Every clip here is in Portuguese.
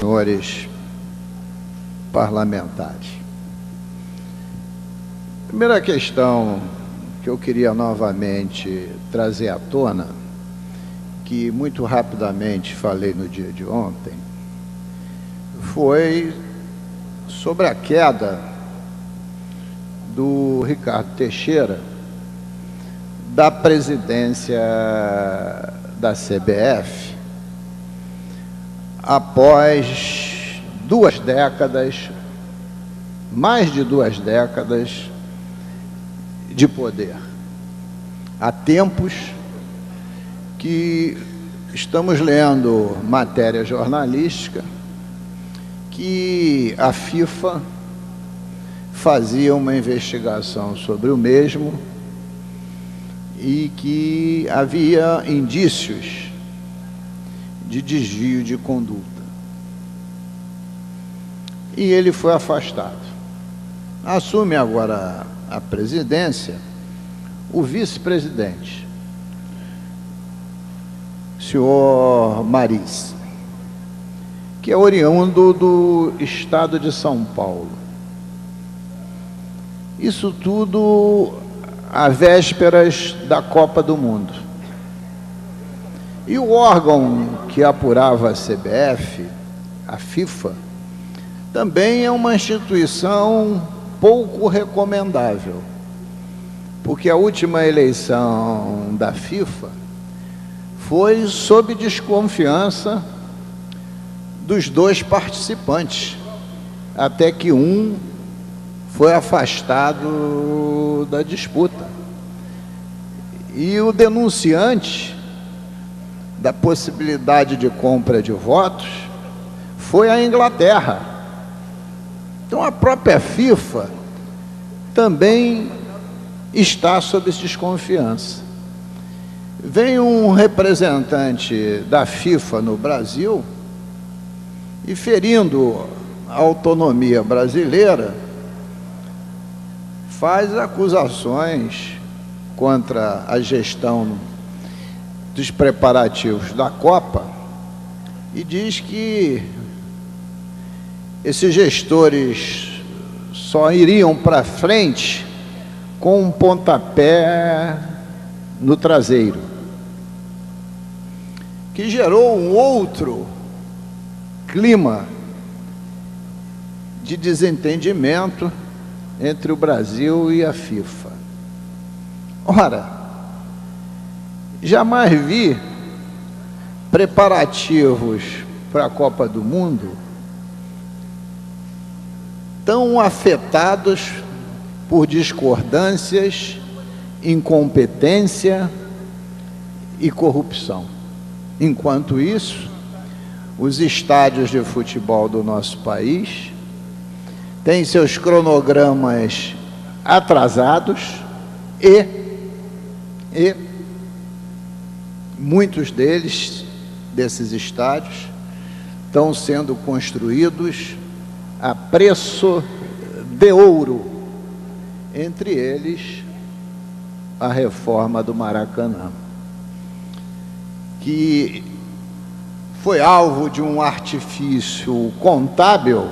senhores parlamentares. Primeira questão que eu queria novamente trazer à tona, que muito rapidamente falei no dia de ontem, foi sobre a queda do Ricardo Teixeira da presidência da CBF após 2 décadas, mais de 2 décadas de poder. Há tempos que estamos lendo matéria jornalística que a FIFA fazia uma investigação sobre o mesmo e que havia indícios de desvio de conduta. E ele foi afastado. Assume agora a presidência o vice-presidente, senhor Maris, que é oriundo do estado de São Paulo. Isso tudo às vésperas da Copa do Mundo. E o órgão que apurava a CBF, a FIFA, também é uma instituição pouco recomendável, porque a última eleição da FIFA foi sob desconfiança dos 2 participantes, até que um foi afastado da disputa. E o denunciante da possibilidade de compra de votos foi a Inglaterra. Então a própria FIFA também está sob desconfiança. Vem um representante da FIFA no Brasil e, ferindo a autonomia brasileira, faz acusações contra a gestão dos preparativos da Copa e diz que esses gestores só iriam para frente com um pontapé no traseiro, que gerou um outro clima de desentendimento entre o Brasil e a FIFA. Ora, jamais vi preparativos para a Copa do Mundo tão afetados por discordâncias, incompetência e corrupção. Enquanto isso, os estádios de futebol do nosso país têm seus cronogramas atrasados e muitos desses estádios estão sendo construídos a preço de ouro, entre eles a reforma do Maracanã, que foi alvo de um artifício contábil,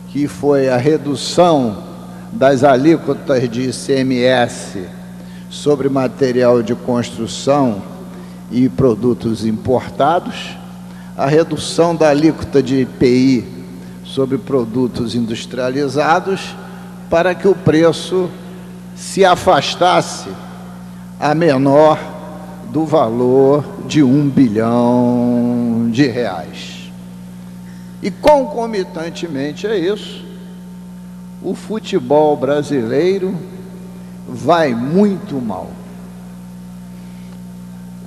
que foi a redução das alíquotas de ICMS sobre material de construção e produtos importados, a redução da alíquota de IPI sobre produtos industrializados, para que o preço se afastasse a menor do valor de R$1 bilhão. E concomitantemente a isso, o futebol brasileiro vai muito mal.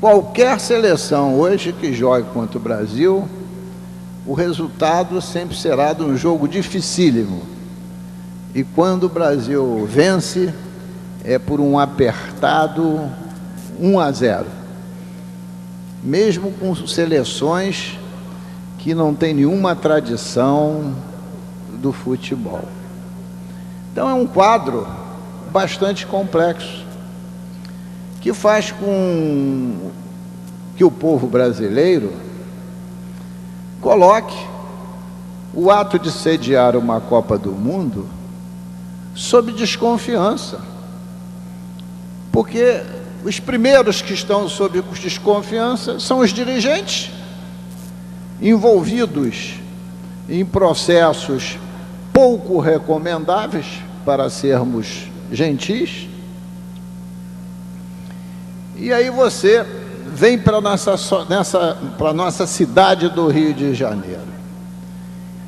Qualquer seleção hoje que jogue contra o Brasil, o resultado sempre será de um jogo dificílimo. E quando o Brasil vence, é por um apertado 1-0. Mesmo com seleções que não têm nenhuma tradição do futebol. Então é um quadro bastante complexo, que faz com que o povo brasileiro coloque o ato de sediar uma Copa do Mundo sob desconfiança, porque os primeiros que estão sob desconfiança são os dirigentes envolvidos em processos pouco recomendáveis, para sermos gentis. E aí você vem para a nossa cidade do Rio de Janeiro,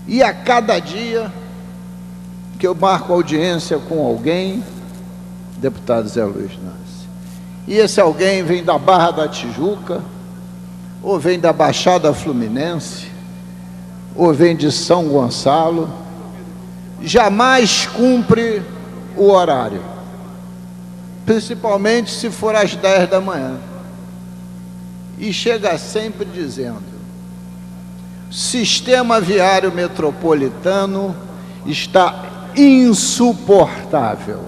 e a cada dia que eu marco audiência com alguém, deputado Zé Luiz Nassi, e esse alguém vem da Barra da Tijuca, ou vem da Baixada Fluminense, ou vem de São Gonçalo, jamais cumpre o horário, principalmente se for às 10 da manhã, e chega sempre dizendo: sistema viário metropolitano está insuportável,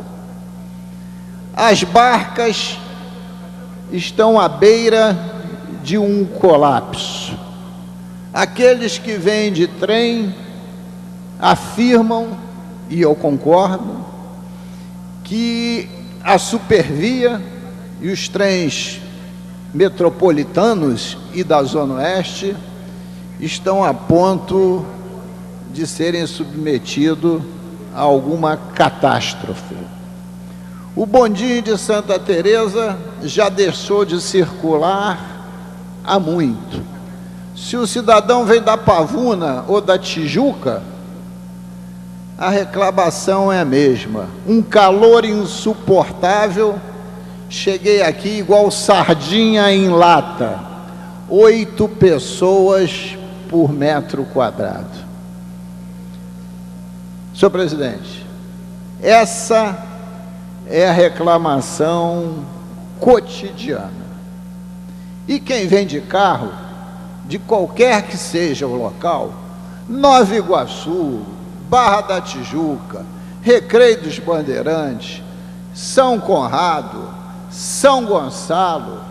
as barcas estão à beira de um colapso, aqueles que vêm de trem afirmam, e eu concordo, que a Supervia e os trens metropolitanos e da Zona Oeste estão a ponto de serem submetidos a alguma catástrofe. O bondinho de Santa Teresa já deixou de circular há muito. Se o cidadão vem da Pavuna ou da Tijuca, a reclamação é a mesma. Um calor insuportável. Cheguei aqui igual sardinha em lata, 8 pessoas por metro quadrado. Senhor presidente, essa é a reclamação cotidiana. E quem vem de carro, de qualquer que seja o local, Nova Iguaçu, Barra da Tijuca, Recreio dos Bandeirantes, São Conrado, São Gonçalo,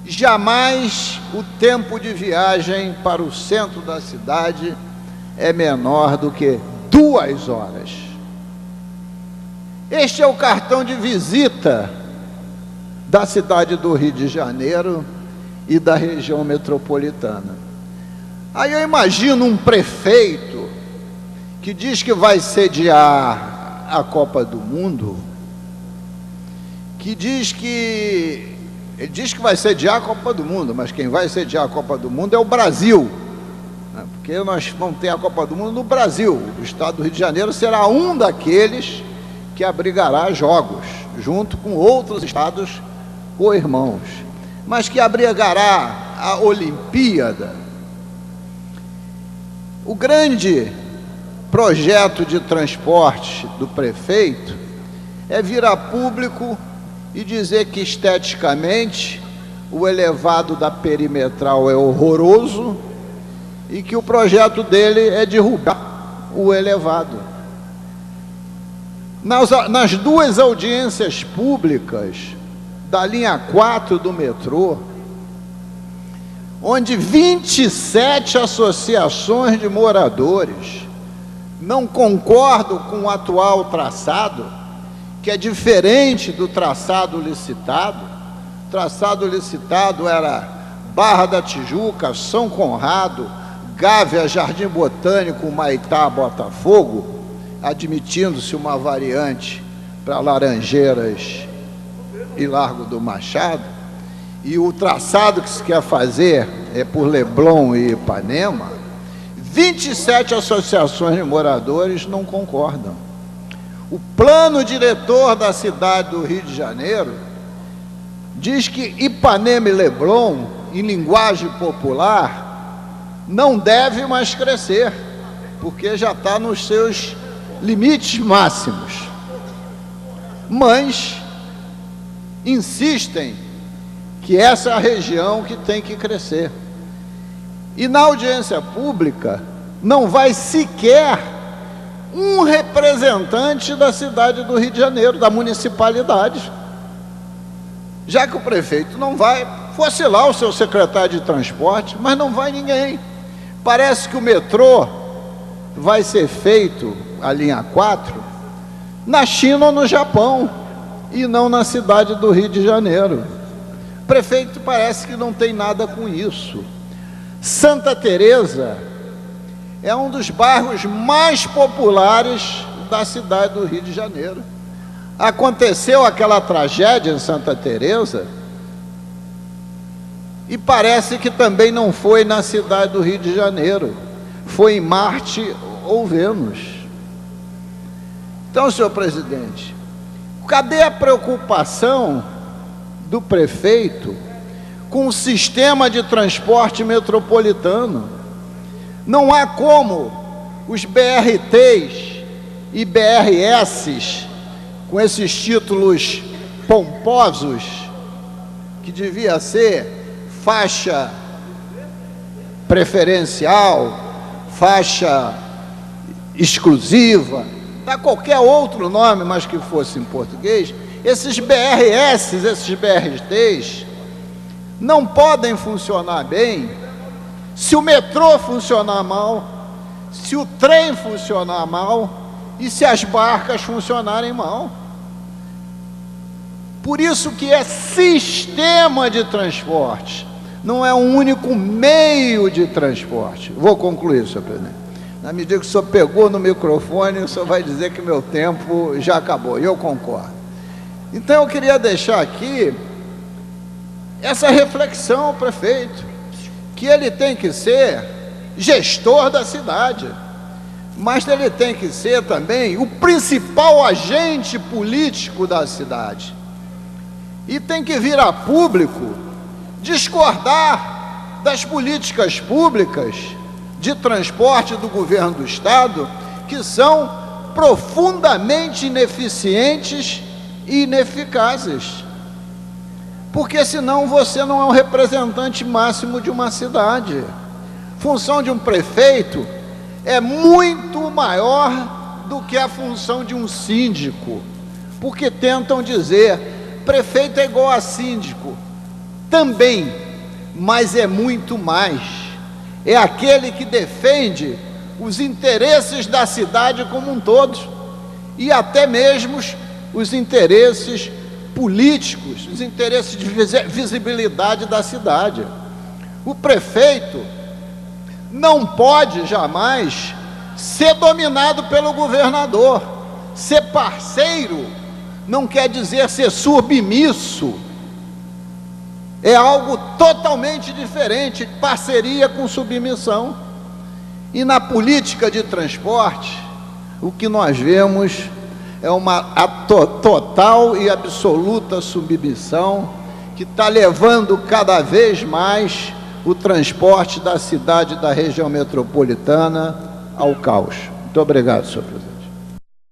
jamais o tempo de viagem para o centro da cidade é menor do que 2 horas. Este é o cartão de visita da cidade do Rio de Janeiro e da região metropolitana. Aí eu imagino um prefeito que diz que vai sediar a Copa do Mundo, ele diz que vai sediar a Copa do Mundo, mas quem vai sediar a Copa do Mundo é o Brasil, né? Porque nós vamos ter a Copa do Mundo no Brasil. O estado do Rio de Janeiro será um daqueles que abrigará jogos, junto com outros estados co-irmãos, mas que abrigará a Olimpíada. O grande projeto de transporte do prefeito é vir a público e dizer que esteticamente o elevado da Perimetral é horroroso e que o projeto dele é derrubar o elevado. Nas 2 audiências públicas da linha 4 do metrô, onde 27 associações de moradores não concordam com o atual traçado, que é diferente do traçado licitado. O traçado licitado era Barra da Tijuca, São Conrado, Gávea, Jardim Botânico, Humaitá, Botafogo, admitindo-se uma variante para Laranjeiras e Largo do Machado. E o traçado que se quer fazer é por Leblon e Ipanema. 27 associações de moradores não concordam. O plano diretor da cidade do Rio de Janeiro diz que Ipanema e Leblon, em linguagem popular, não deve mais crescer, porque já está nos seus limites máximos. Mas insistem que essa é a região que tem que crescer. E na audiência pública não vai sequer um representante da cidade do Rio de Janeiro, da municipalidade. Já que o prefeito não vai, fosse lá o seu secretário de transporte, mas não vai ninguém. Parece que o metrô vai ser feito, a linha 4, na China ou no Japão, e não na cidade do Rio de Janeiro. O prefeito parece que não tem nada com isso. Santa Teresa é um dos bairros mais populares da cidade do Rio de Janeiro. Aconteceu aquela tragédia em Santa Teresa e parece que também não foi na cidade do Rio de Janeiro, foi em Marte ou Vênus. Então, senhor presidente, cadê a preocupação do prefeito com o sistema de transporte metropolitano? Não há como os BRTs e BRS, com esses títulos pomposos, que devia ser faixa preferencial, faixa exclusiva, dá qualquer outro nome, mas que fosse em português, esses BRS, esses BRTs, não podem funcionar bem se o metrô funcionar mal, se o trem funcionar mal e se as barcas funcionarem mal. Por isso que é sistema de transporte, não é um único meio de transporte. Vou concluir, senhor presidente. Na medida que o senhor pegou no microfone, o senhor vai dizer que meu tempo já acabou, e eu concordo. Então eu queria deixar aqui essa reflexão ao prefeito, que ele tem que ser gestor da cidade, mas ele tem que ser também o principal agente político da cidade, e tem que vir a público discordar das políticas públicas de transporte do governo do estado, que são profundamente ineficientes e ineficazes, porque senão você não é um representante máximo de uma cidade. A função de um prefeito é muito maior do que a função de um síndico, porque tentam dizer, prefeito é igual a síndico, também, mas é muito mais, é aquele que defende os interesses da cidade como um todo, e até mesmo os interesses políticos, os interesses de visibilidade da cidade. O prefeito não pode jamais ser dominado pelo governador. Ser parceiro não quer dizer ser submisso, é algo totalmente diferente, parceria com submissão. E na política de transporte, o que nós vemos é uma total e absoluta submissão, que está levando cada vez mais o transporte da cidade e da região metropolitana ao caos. Muito obrigado, senhor presidente.